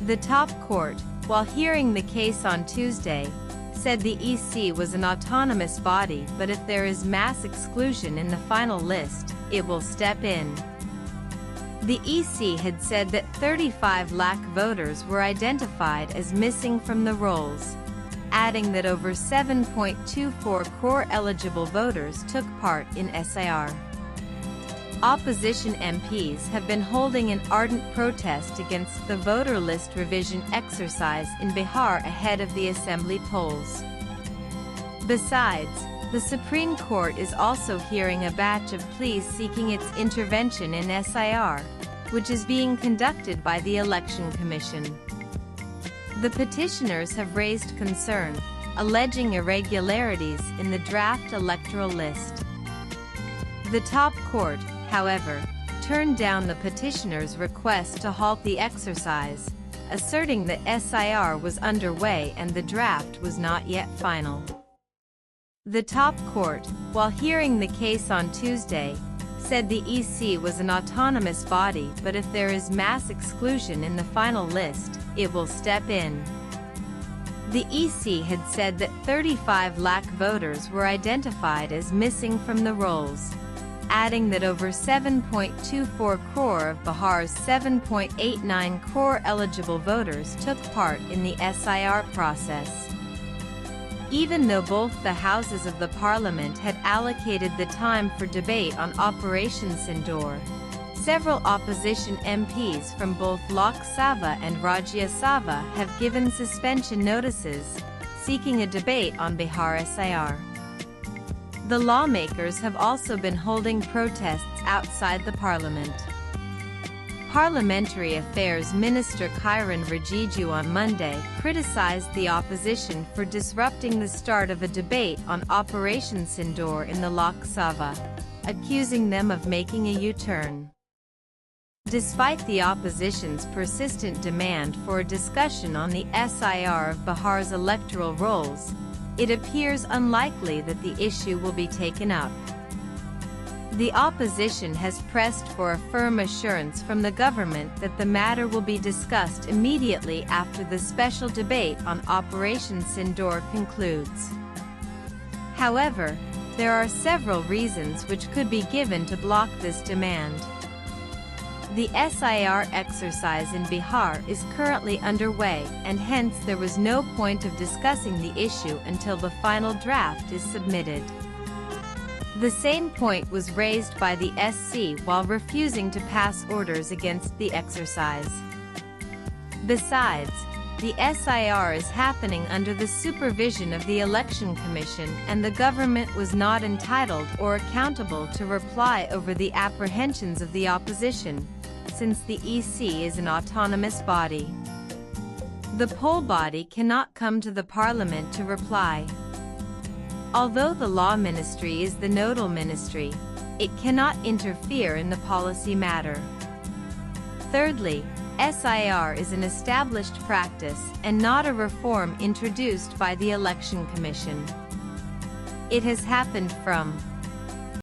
The top court, while hearing the case on Tuesday, said the EC was an autonomous body, but if there is mass exclusion in the final list, it will step in. The EC had said that 35 lakh voters were identified as missing from the rolls, adding that over 7.24 crore eligible voters took part in SIR. Opposition MPs have been holding an ardent protest against the voter list revision exercise in Bihar ahead of the assembly polls. Besides, the Supreme Court is also hearing a batch of pleas seeking its intervention in SIR, which is being conducted by the Election Commission. The petitioners have raised concern, alleging irregularities in the draft electoral list. The top court, however, turned down the petitioners' request to halt the exercise, asserting that SIR was underway and the draft was not yet final. The top court, while hearing the case on Tuesday, said the EC was an autonomous body, but if there is mass exclusion in the final list, it will step in. The EC had said that 35 lakh voters were identified as missing from the rolls, adding that over 7.24 crore of Bihar's 7.89 crore eligible voters took part in the SIR process. Even though both the houses of the parliament had allocated the time for debate on Operation Sindoor, several opposition MPs from both Lok Sabha and Rajya Sabha have given suspension notices, seeking a debate on Bihar SIR. The lawmakers have also been holding protests outside the parliament. Parliamentary Affairs Minister Kiren Rijiju on Monday criticized the opposition for disrupting the start of a debate on Operation Sindoor in the Lok Sabha, accusing them of making a U-turn. Despite the opposition's persistent demand for a discussion on the SIR of Bihar's electoral rolls, it appears unlikely that the issue will be taken up. The opposition has pressed for a firm assurance from the government that the matter will be discussed immediately after the special debate on Operation Sindoor concludes. However, there are several reasons which could be given to block this demand. The SIR exercise in Bihar is currently underway, and hence there was no point of discussing the issue until the final draft is submitted. The same point was raised by the SC while refusing to pass orders against the exercise. Besides, the SIR is happening under the supervision of the Election Commission, and the government was not entitled or accountable to reply over the apprehensions of the opposition, since the EC is an autonomous body. The poll body cannot come to the parliament to reply. Although the Law Ministry is the nodal ministry, it cannot interfere in the policy matter. Thirdly, SIR is an established practice and not a reform introduced by the Election Commission. It has happened from